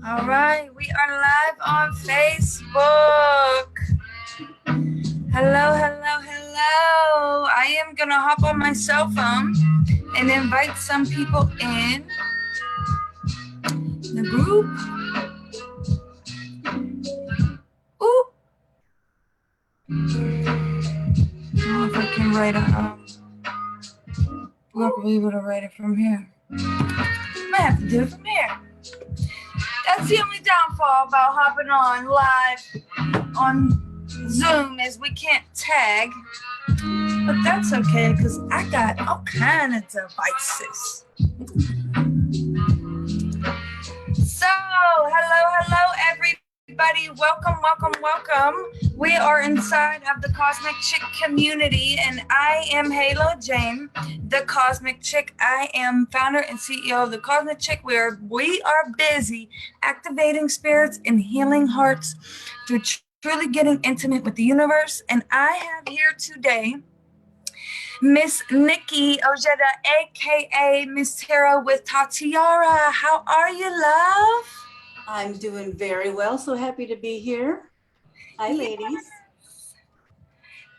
All right, we are live on Facebook. Hello, hello, hello. I am gonna hop on my cell phone and invite some people in the group. Ooh. I don't know if I can write I'll be able to write it from here. Might have to do it from here. That's the only downfall about hopping on live on Zoom is we can't tag, but that's okay because I got all kind of devices. So, hello, everybody. Welcome. We are inside of the Cosmic Chick community, and I am Halo Jane, the Cosmic Chick. I am founder and CEO of the Cosmic Chick. We are busy activating spirits and healing hearts through truly getting intimate with the universe. And I have here today Miss Nicki Ojeda, aka Miss Tara with Tatiara. How are you, love? I'm doing very well. So happy to be here. Hi, ladies.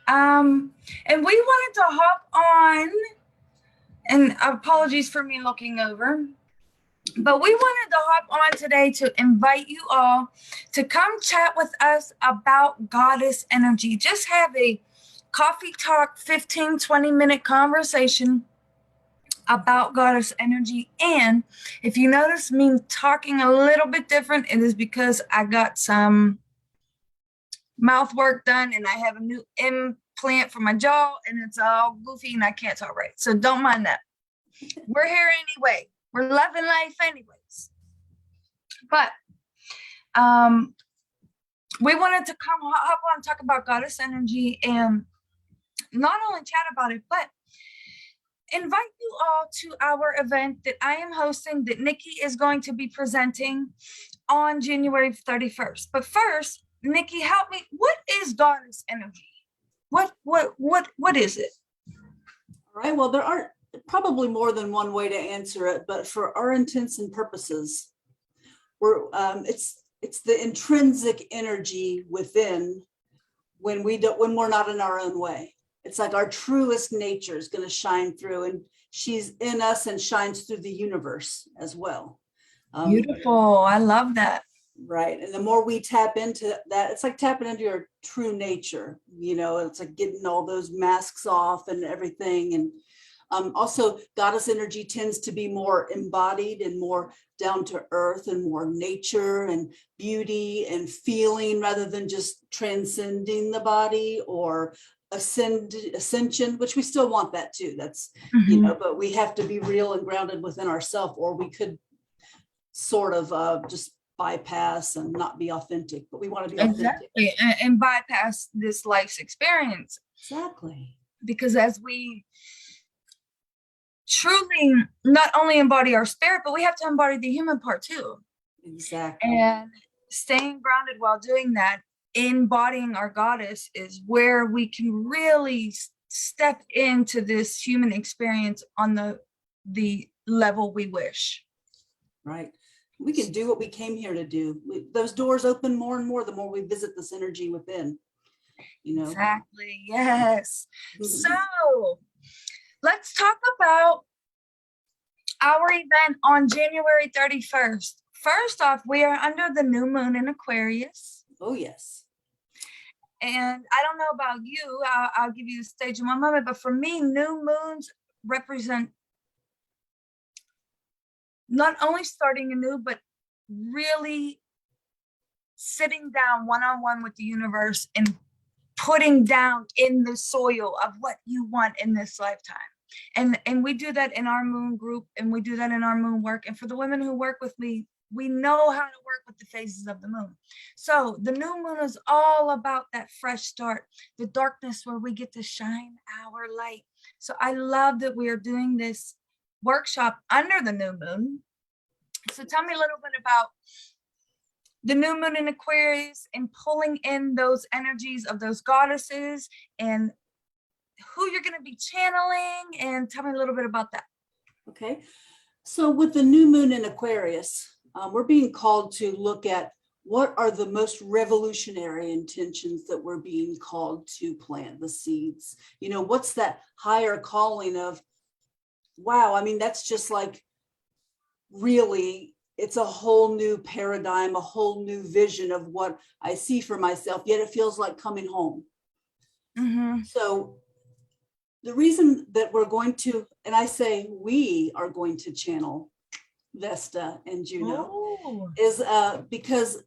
And we wanted to hop on, and apologies for me looking over, but we wanted to hop on today to invite you all to come chat with us about goddess energy. Just have a coffee talk, 15, 20-minute conversation about goddess energy. And if you notice me talking a little bit different, it is because I got some mouth work done and I have a new implant for my jaw and it's all goofy and I can't talk right. So don't mind that. We're here anyway. We're loving life anyways. But we wanted to come hop on and talk about goddess energy and not only chat about it, but invite you all to our event that I am hosting that Nicki is going to be presenting on January 31st. But first, Nicki, help me. What is goddess energy? What is it? All right. Well, there are probably more than one way to answer it, but for our intents and purposes, it's the intrinsic energy within when we're not in our own way. It's like our truest nature is going to shine through, and she's in us and shines through the universe as well. Beautiful. I love that. Right. And the more we tap into that, it's like tapping into your true nature. You know, it's like getting all those masks off and everything. And also, goddess energy tends to be more embodied and more down to earth and more nature and beauty and feeling rather than just transcending the body or ascension, which we still want that too. That's, you know, but we have to be real and grounded within ourselves, or we could sort of just bypass and not be authentic. But we want to be authentic. Exactly. And bypass this life's experience. Exactly. Because as we truly not only embody our spirit, but we have to embody the human part too. Exactly. And staying grounded while doing that, embodying our goddess, is where we can really step into this human experience on the level we wish. Right. We can do what we came here to do. Those doors open more and more the more we visit this energy within, you know. Exactly. Yes. So let's talk about our event on January 31st. First off, we are under the new moon in Aquarius. Oh, yes. And I don't know about you, I'll give you the stage in one moment, but for me, new moons represent not only starting anew, but really sitting down one-on-one with the universe and putting down in the soil of what you want in this lifetime. And we do that in our moon group, and we do that in our moon work. And for the women who work with me, we know how to work with the phases of the moon. So the new moon is all about that fresh start, the darkness where we get to shine our light. So I love that we are doing this workshop under the new moon. So tell me a little bit about the new moon in Aquarius and pulling in those energies of those goddesses and who you're going to be channeling, and tell me a little bit about that. Okay. So with the new moon in Aquarius, we're being called to look at what are the most revolutionary intentions that we're being called to plant the seeds. You know, what's that higher calling of, wow, I mean, that's just like, really, it's a whole new paradigm, a whole new vision of what I see for myself, yet it feels like coming home. So the reason that we're going to, and I say we are going to channel Vesta and Juno is because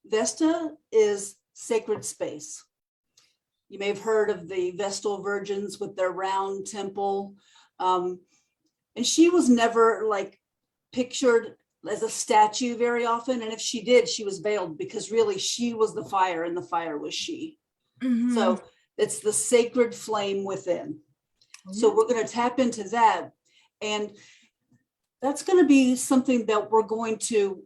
Vesta is sacred space. You may have heard of the Vestal virgins with their round temple. And she was never like pictured as a statue very often. And if she did, she was veiled because really she was the fire and the fire was she. So it's the sacred flame within. So we're going to tap into that. And that's going to be something that we're going to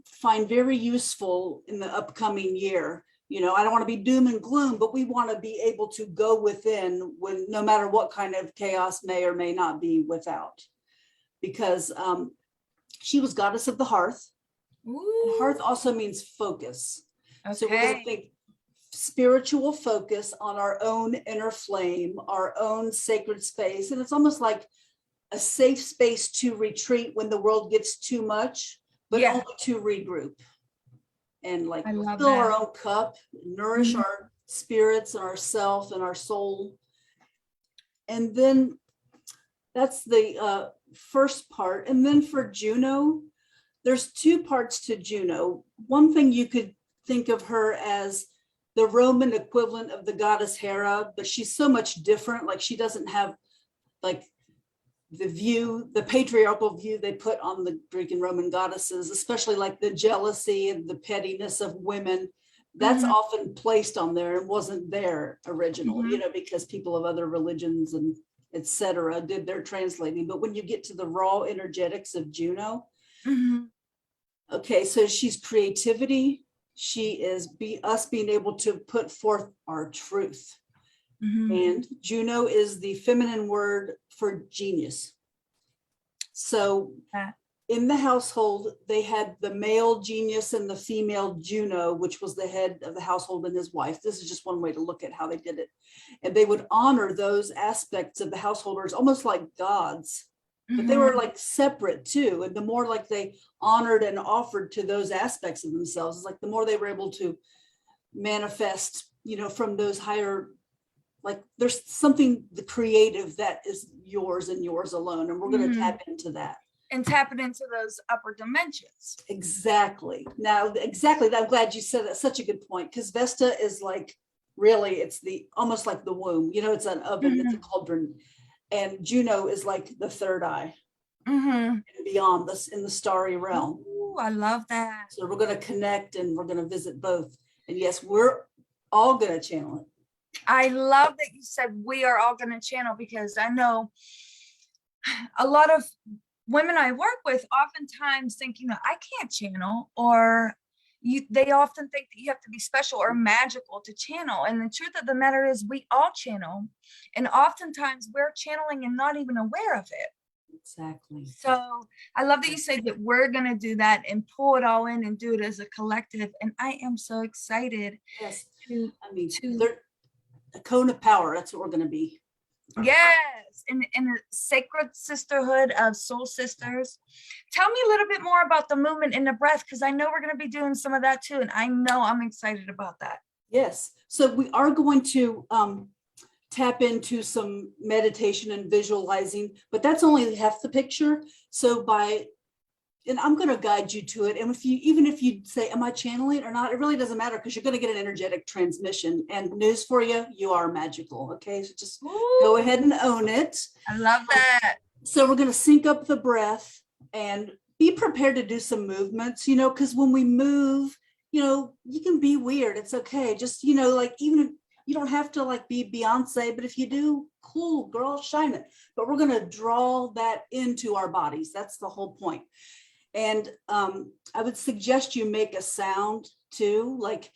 find very useful in the upcoming year. You know, I don't want to be doom and gloom, but we want to be able to go within when no matter what kind of chaos may or may not be without. Because she was goddess of the hearth. And hearth also means focus. Okay. So we're going to think spiritual focus on our own inner flame, our own sacred space. And it's almost like a safe space to retreat when the world gets too much, but only to regroup and like fill our own cup, nourish our spirits and ourself and our soul. And then that's the first part. And then for Juno, there's two parts to Juno. One thing you could think of her as the Roman equivalent of the goddess Hera, but she's so much different. Like she doesn't have like the patriarchal view they put on the Greek and Roman goddesses, especially like the jealousy and the pettiness of women. That's often placed on there and wasn't there originally, you know, because people of other religions and etc. did their translating. But when you get to the raw energetics of Juno, okay, so she's creativity. She is us being able to put forth our truth. And Juno is the feminine word for genius. So in the household, they had the male genius and the female Juno, which was the head of the household and his wife. This is just one way to look at how they did it. And they would honor those aspects of the householders almost like gods, but they were like separate too. And the more like they honored and offered to those aspects of themselves, it's like the more they were able to manifest, you know, from those higher, like there's something, the creative that is yours and yours alone. And we're going to tap into that. And tap it into those upper dimensions. Exactly. Now, exactly. I'm glad you said that. Such a good point. Because Vesta is like, really, it's the almost like the womb. You know, it's an oven, it's a cauldron. And Juno is like the third eye. And beyond this in the starry realm. Ooh, I love that. So we're going to connect and we're going to visit both. And yes, we're all going to channel it. I love that you said we are all going to channel, because I know a lot of women I work with oftentimes think, you know, I can't channel, or they often think that you have to be special or magical to channel. And the truth of the matter is we all channel, and oftentimes we're channeling and not even aware of it. Exactly. So I love that you say that we're going to do that and pull it all in and do it as a collective. And I am so excited. Yes. They're a cone of power. That's what we're going to be. Yes. In a sacred sisterhood of soul sisters. Tell me a little bit more about the movement and the breath, because I know we're going to be doing some of that too. And I know I'm excited about that. Yes. So we are going to tap into some meditation and visualizing, but that's only half the picture. So and I'm going to guide you to it. And even if you say, am I channeling or not, it really doesn't matter, because you're going to get an energetic transmission. And news for you, you are magical. Okay. So just go ahead and own it. I love that. So we're going to sync up the breath and be prepared to do some movements, you know, because when we move, you know, you can be weird. It's okay. Just, you know, like even if you don't have to like be Beyonce, but if you do, cool, girl, shine it. But we're going to draw that into our bodies. That's the whole point. And I would suggest you make a sound too, like,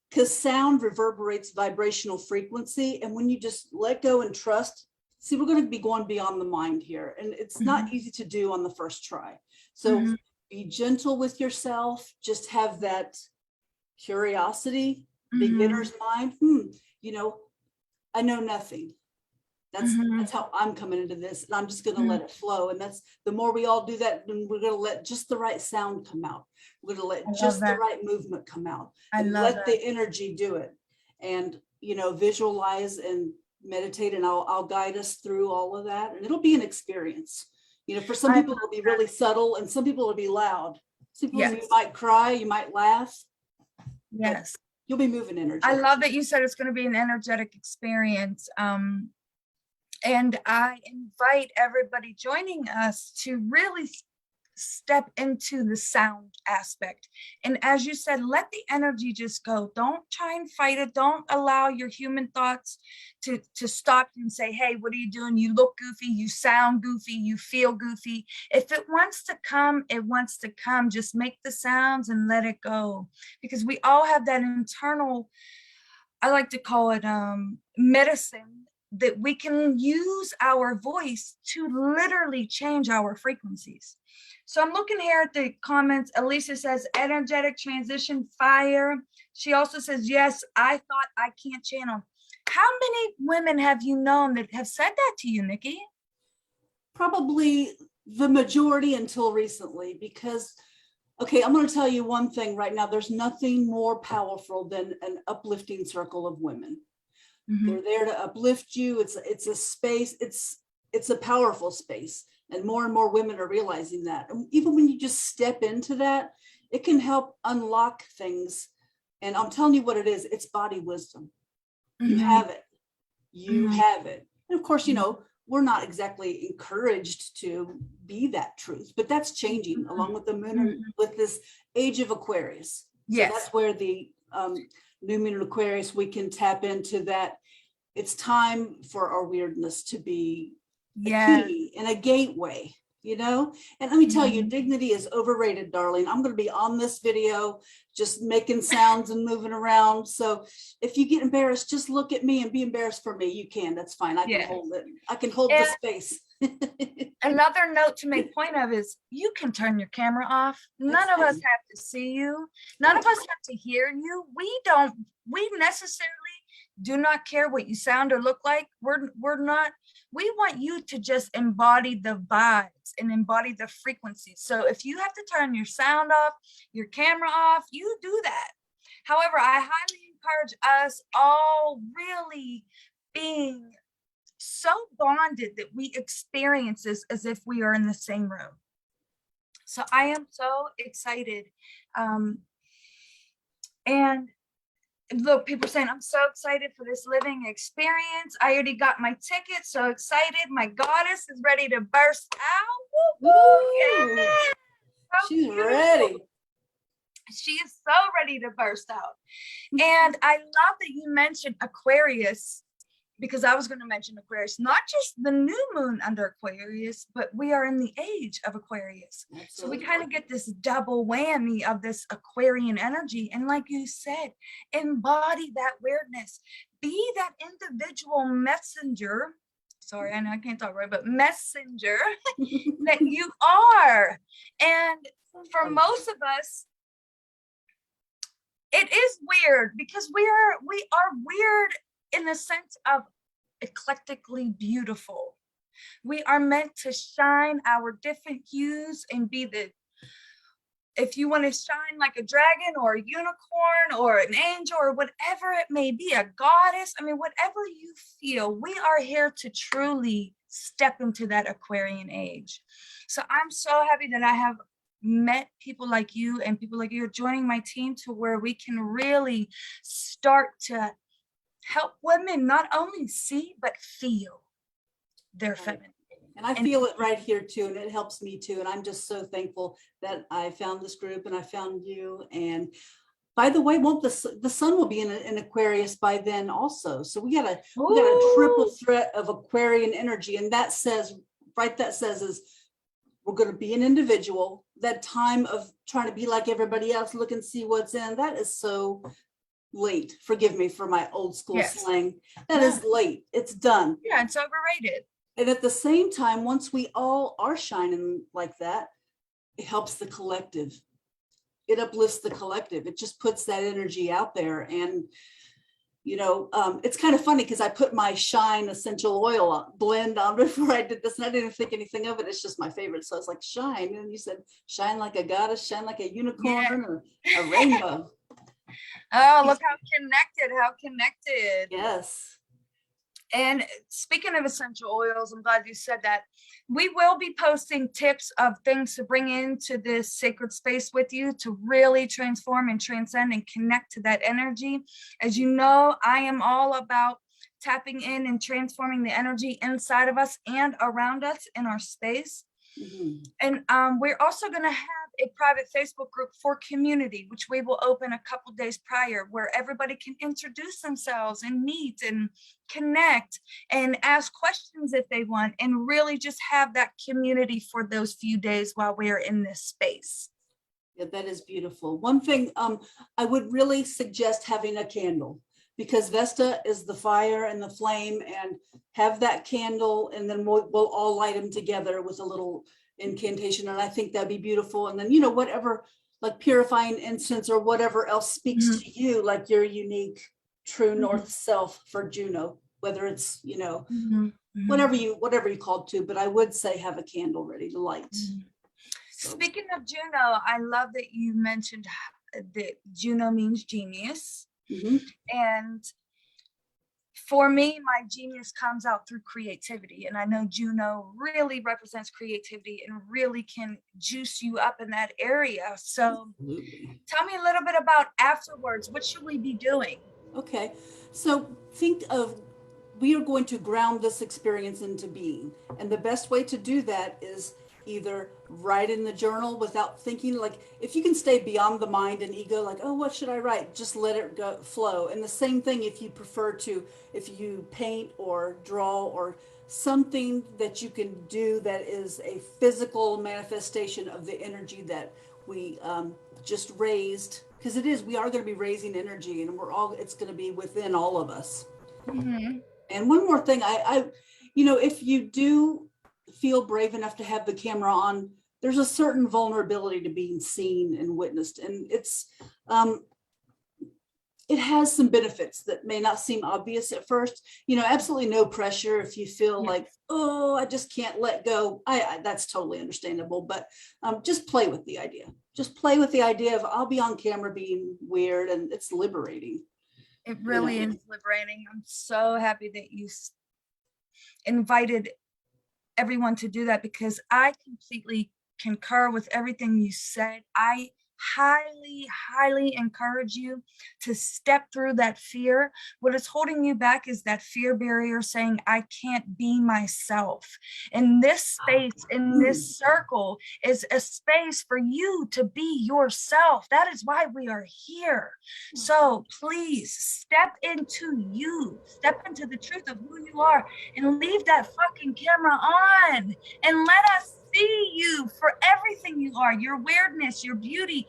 because sound reverberates vibrational frequency. And when you just let go and trust, see, we're going to be going beyond the mind here. And it's not easy to do on the first try. So be gentle with yourself, just have that curiosity, beginner's mind. You know, I know nothing. That's how I'm coming into this, and I'm just going to let it flow. And that's the more we all do that, then we're going to let just the right sound come out. We're going to let just the right movement come out, and let the energy do it. And you know, visualize and meditate, and I'll guide us through all of that, and it'll be an experience. You know, for some people it'll be really subtle, and some people it'll be loud. Some people you might cry, you might laugh. Yes, you'll be moving energy. I love that you said it's going to be an energetic experience. And I invite everybody joining us to really step into the sound aspect. And as you said, let the energy just go. Don't try and fight it. Don't allow your human thoughts to stop you and say, hey, what are you doing? You look goofy, you sound goofy, you feel goofy. If it wants to come, it wants to come. Just make the sounds and let it go. Because we all have that internal, I like to call it medicine, that we can use our voice to literally change our frequencies. So I'm looking here at the comments. Alicia says, energetic transition, fire. She also says, yes, I thought I can't channel. How many women have you known that have said that to you, Nicki? Probably the majority until recently, because, okay, I'm going to tell you one thing right now. There's nothing more powerful than an uplifting circle of women. They're there to uplift you. It's a space. It's a powerful space, and more women are realizing that. And even when you just step into that, it can help unlock things. And I'm telling you what it is. It's body wisdom. You have it. You have it. And of course, you know, we're not exactly encouraged to be that truth, but that's changing along with the moon and with this age of Aquarius. Yes. So that's where the new moon in Aquarius, we can tap into that. It's time for our weirdness to be a key and a gateway, you know? And let me tell you, dignity is overrated, darling. I'm going to be on this video, just making sounds and moving around. So if you get embarrassed, just look at me and be embarrassed for me. You can, that's fine. I can hold it. I can hold the space. Another note to make point of is you can turn your camera off. None of us have to see you. None of us have to hear you. We necessarily do not care what you sound or look like. We want you to just embody the vibes and embody the frequency. So if you have to turn your sound off, your camera off, you do that. However, I highly encourage us all really being so bonded that we experience this as if we are in the same room. So I am so excited. And look, people are saying, I'm so excited for this living experience. I already got my ticket. So excited. My goddess is ready to burst out. Woo, woo, yeah. So she's ready. She is so ready to burst out. And I love that you mentioned Aquarius, because I was going to mention Aquarius, not just the new moon under Aquarius, but we are in the age of Aquarius. Absolutely. So we kind of get this double whammy of this Aquarian energy. And like you said, embody that weirdness, be that individual messenger. Sorry, I know I can't talk right, but messenger that you are. And for most of us, it is weird because we are weird in the sense of eclectically beautiful. We are meant to shine our different hues and be if you want to shine like a dragon or a unicorn or an angel or whatever it may be, a goddess, I mean, whatever you feel, we are here to truly step into that Aquarian age. So I'm so happy that I have met people like you and people like you are joining my team to where we can really start to help women not only see, but feel their feminine. And I feel it right here too, and it helps me too. And I'm just so thankful that I found this group and I found you. And by the way, won't the sun will be in Aquarius by then also. So we got a triple threat of Aquarian energy. And that says is we're going to be an individual. That time of trying to be like everybody else, look and see what's in, that is so late. Forgive me for my old school slang. That is late. It's done. Yeah, it's overrated. And at the same time, once we all are shining like that, it helps the collective. It uplifts the collective. It just puts that energy out there. And, you know, it's kind of funny because I put my Shine essential oil blend on before I did this, and I didn't think anything of it. It's just my favorite. So I was like, shine. And you said, shine like a goddess, shine like a unicorn, or a rainbow. Oh, look how connected. Yes. And speaking of essential oils, I'm glad you said that. We will be posting tips of things to bring into this sacred space with you to really transform and transcend and connect to that energy. As you know, I am all about tapping in and transforming the energy inside of us and around us in our space. Mm-hmm. And we're also going to have a private Facebook group for community, which we will open a couple days prior, where everybody can introduce themselves and meet and connect and ask questions if they want, and really just have that community for those few days while we're in this space. Yeah, that is beautiful. One thing, I would really suggest having a candle, because Vesta is the fire and the flame, and have that candle, and then we'll all light them together with a little incantation. And I think that'd be beautiful. And then, you know, whatever, like purifying incense or whatever else speaks to you, like your unique true north self for Juno, whether it's, you know, whatever you called to, but I would say have a candle ready to light. So. Speaking of Juno, I love that you mentioned that Juno means genius. And for me, my genius comes out through creativity. And I know Juno really represents creativity and really can juice you up in that area. So tell me a little bit about afterwards. What should we be doing? Okay, so think of, we are going to ground this experience into being. And the best way to do that is either write in the journal without thinking, like if you can stay beyond the mind and ego, like, oh, what should I write? Just let it go, flow. And the same thing if you prefer to, if you paint or draw or something that you can do that is a physical manifestation of the energy that we just raised, because it is, we are going to be raising energy, and we're all, it's going to be within all of us. And one more thing, I you know, if you do feel brave enough to have the camera on, there's a certain vulnerability to being seen and witnessed, and it's it has some benefits that may not seem obvious at first. You know, absolutely no pressure if you feel like, oh, I just can't let go. I that's totally understandable, but just play with the idea. Just play with the idea of, I'll be on camera being weird, and it's liberating. It really is liberating. I'm so happy that you invited everyone to do that, because I completely concur with everything you said. I highly encourage you to step through that fear. What is holding you back is that fear barrier saying, I can't be myself. And this space, in this circle, is a space for you to be yourself. That is why we are here. So please step into you, step into the truth of who you are, and leave that fucking camera on, and let us see you for everything you are, your weirdness, your beauty,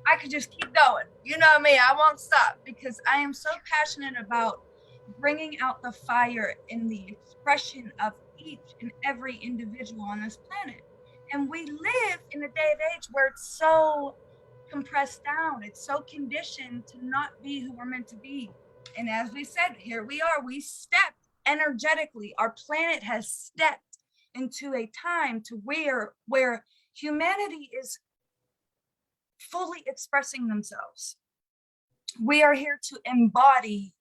I could just keep going. You know me, I won't stop, because I am so passionate about bringing out the fire in the expression of each and every individual on this planet. And we live in a day and age where it's so compressed down. It's so conditioned to not be who we're meant to be. And as we said, here we are, we stepped energetically. Our planet has stepped into a time to where humanity is fully expressing themselves. We are here to embody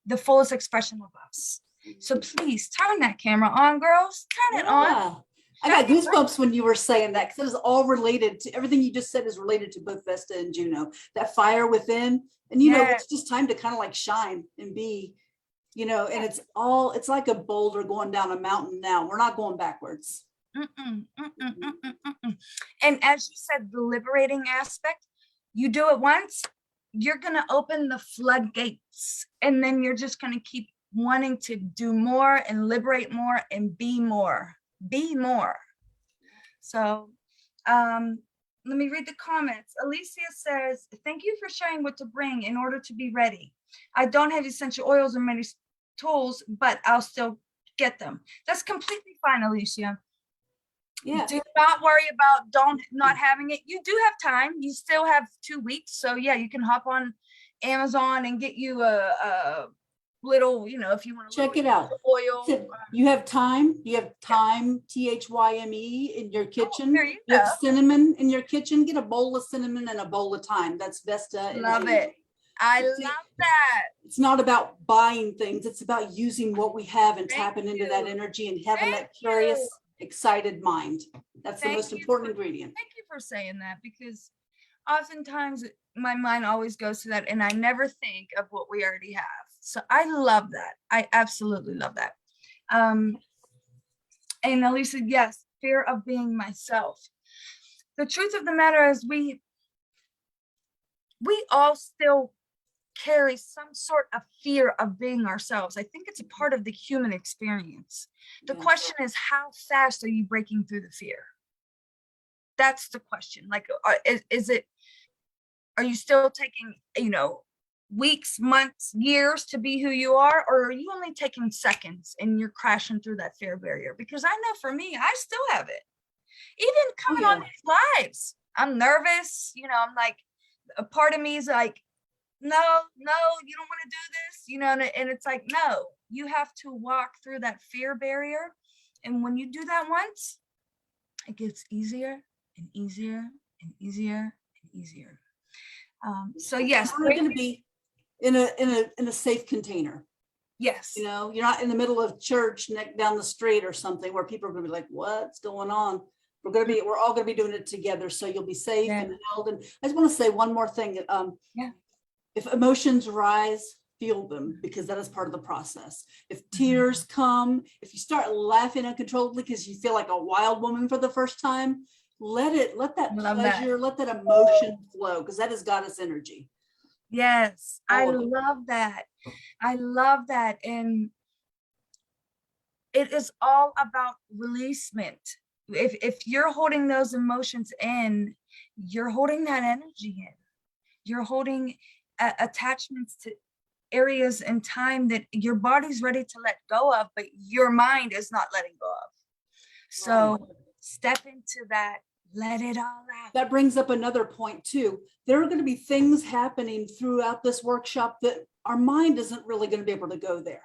the fullest expression of us. So please turn that camera on, girls. Turn it on. I got goosebumps when you were saying that, because it is all related to everything you just said, is related to both Vesta and Juno. That fire within, and you know, it's just time to kind of like shine and be, you know, and it's like a boulder going down a mountain now. We're not going backwards. And as you said, the liberating aspect, you do it once, you're going to open the floodgates, and then you're just going to keep wanting to do more and liberate more and be more. So let me read the comments. Alicia says, thank you for sharing what to bring in order to be ready. I don't have essential oils or many tools, but I'll still get them. That's completely fine, Alicia. Yeah. Do not worry about not having it. You do have time. You still have 2 weeks. So yeah, you can hop on Amazon and get you a little, if you want a Check little it out. oil. You have thyme, THYME in your kitchen. there you have go. cinnamon in your kitchen. Get a bowl of cinnamon and a bowl of thyme. That's Vesta and Love Jane. it. I See, love that. It's not about buying things. It's about using what we have and Thank tapping into that you. energy and having Thank that curious, you. excited mind. That's the Thank most you important for- ingredient. Thank you for saying that, because oftentimes my mind always goes to that and I never think of what we already have. So I love that. I absolutely love that. And Elisa, yes, fear of being myself. The truth of the matter is we all still carry some sort of fear of being ourselves. I think it's a part of the human experience. The question is, how fast are you breaking through the fear? That's the question. Like, are you still taking, weeks, months, years to be who you are, or are you only taking seconds and you're crashing through that fear barrier? Because I know for me, I still have it. Even coming on these lives, I'm nervous. I'm like, a part of me is like, no, you don't want to do this, and it's like, no, you have to walk through that fear barrier. And when you do that once, it gets easier and easier and easier and easier. So yes, we're going to be in a safe container. Yes. You're not in the middle of church down the street or something where people are going to be like, what's going on? We're all going to be doing it together. So you'll be safe and held. And I just want to say one more thing. If emotions rise, feel them, because that is part of the process. If tears come, if you start laughing uncontrollably because you feel like a wild woman for the first time, let that pleasure, let that emotion flow, because that is goddess energy. Yes, I love that. I love that. And it is all about releasement. If you're holding those emotions in, you're holding that energy in. You're holding attachments to areas in time that your body's ready to let go of, but your mind is not letting go of. So step into that, let it all out. That brings up another point too. There are going to be things happening throughout this workshop that our mind isn't really going to be able to go there.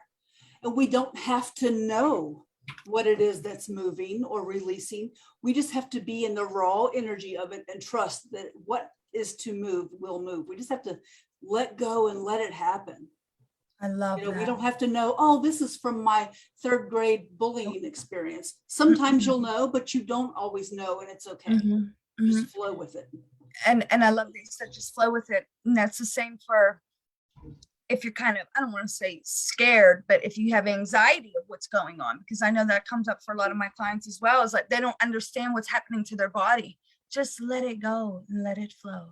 And we don't have to know what it is that's moving or releasing. We just have to be in the raw energy of it and trust that what is to move will move. We just have to let go and let it happen. I love that. We don't have to know, oh, this is from my third grade bullying experience. Sometimes you'll know, but you don't always know, and it's okay. Just flow with it. And I love that you said just flow with it. And that's the same for if you're kind of, I don't want to say scared, but if you have anxiety of what's going on, because I know that comes up for a lot of my clients as well, is like they don't understand what's happening to their body. Just let it go and let it flow.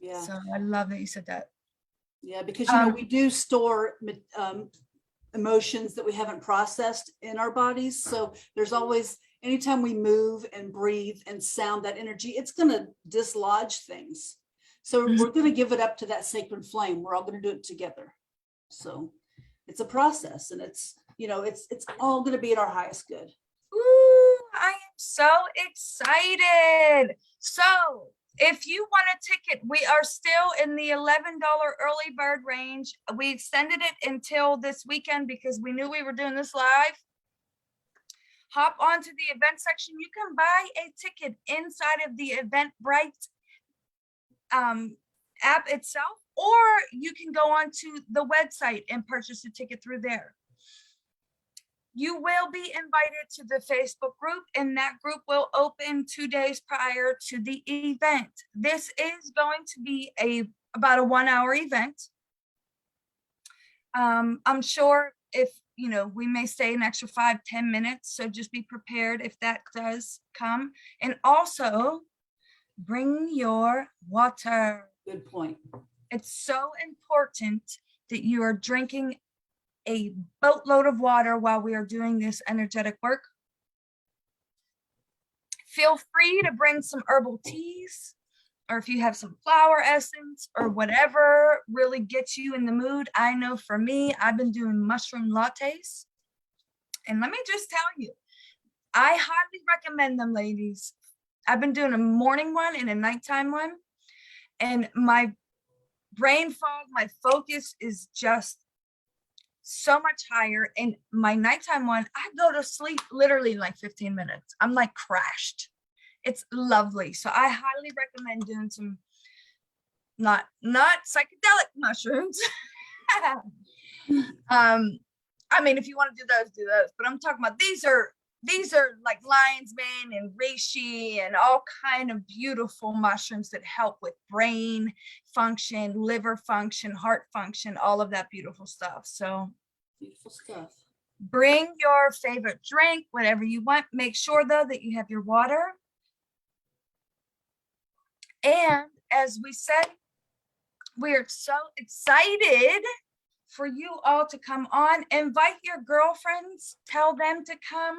Yeah. So I love that you said that. Yeah, because we do store emotions that we haven't processed in our bodies. So there's always, anytime we move and breathe and sound that energy, it's going to dislodge things. So we're going to give it up to that sacred flame. We're all going to do it together. So it's a process, and it's all going to be at our highest good. Ooh, I am so excited. So if you want a ticket, we are still in the $11 early bird range. We extended it until this weekend because we knew we were doing this live. Hop onto the event section. You can buy a ticket inside of the Eventbrite app itself, or you can go onto the website and purchase a ticket through there. You will be invited to the Facebook group, and that group will open 2 days prior to the event. This is going to be about a 1-hour event. I'm sure if, we may stay an extra 5-10 minutes, so just be prepared if that does come. And also bring your water. Good point. It's so important that you are drinking a boatload of water while we are doing this energetic work. Feel free to bring some herbal teas, or if you have some flower essence or whatever really gets you in the mood. I know for me, I've been doing mushroom lattes. And let me just tell you, I highly recommend them, ladies. I've been doing a morning one and a nighttime one, and my brain fog, my focus is just so much higher. And my nighttime one, I go to sleep literally in like 15 minutes. I'm like crashed. It's lovely. So I highly recommend doing some not psychedelic mushrooms. I mean, if you want to do those, but I'm talking about these are like lion's mane and reishi and all kind of beautiful mushrooms that help with brain function, liver function, heart function, all of that beautiful stuff. So Beautiful stuff. bring your favorite drink, whatever you want. Make sure though that you have your water. And as we said, we're so excited for you all to come on. Invite your girlfriends, tell them to come.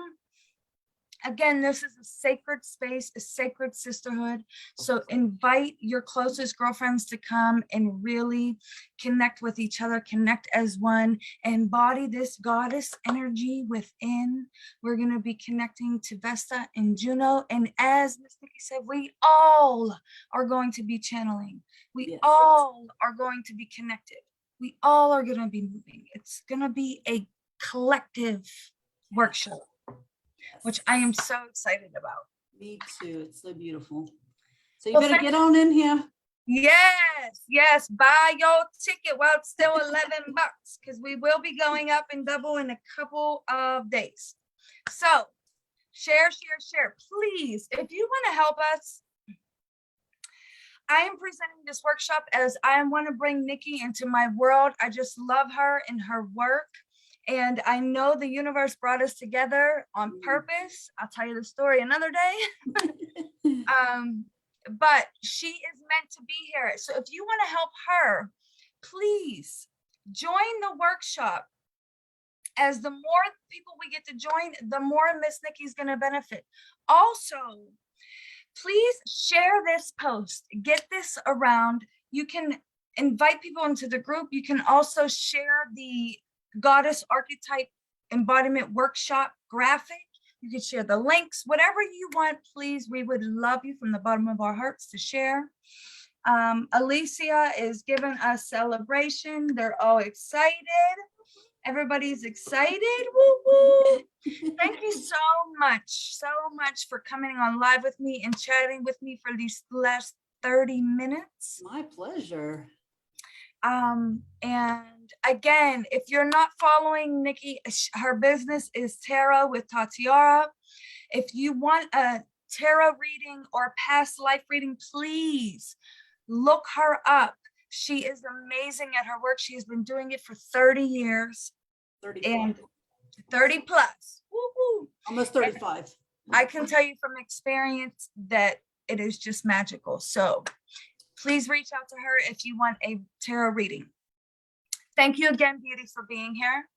Again, this is a sacred space, a sacred sisterhood. So invite your closest girlfriends to come and really connect with each other, connect as one, embody this goddess energy within. We're going to be connecting to Vesta and Juno. And as Miss Nicki said, we all are going to be channeling. We all are going to be connected. We all are going to be moving. It's going to be a collective workshop, which I am so excited about. Me too. It's so beautiful. So you better get on in here. Yes. Buy your ticket while it's still $11 because we will be going up in double in a couple of days. So share. Please, if you want to help us, I am presenting this workshop as I want to bring Nicki into my world. I just love her and her work. And I know the universe brought us together on purpose. I'll tell you the story another day. But she is meant to be here. So if you want to help her, please join the workshop. As the more people we get to join, the more Miss Nicki's going to benefit. Also, please share this post. Get this around. You can invite people into the group. You can also share the Goddess Archetype Embodiment Workshop graphic. You can share the links, whatever you want, please. We would love you from the bottom of our hearts to share. Alicia is giving us celebration. They're all excited. Everybody's excited. Woo woo. Thank you so much for coming on live with me and chatting with me for these last 30 minutes. My pleasure. And again, if you're not following Nicki, her business is Tarot with Tatiara. If you want a tarot reading or past life reading, please look her up. She is amazing at her work. She has been doing it for 30 years. 30 and 30 plus. Woo-hoo. Almost 35. I can tell you from experience that it is just magical. So please reach out to her if you want a tarot reading. Thank you again, Beauty, for being here.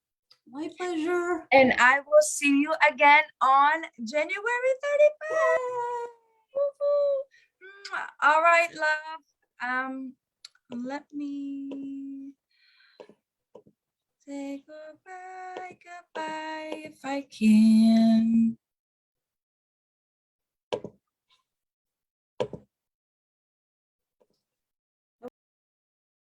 My pleasure. And I will see you again on January 31st. Woo-hoo. All right, love. Let me say goodbye if I can.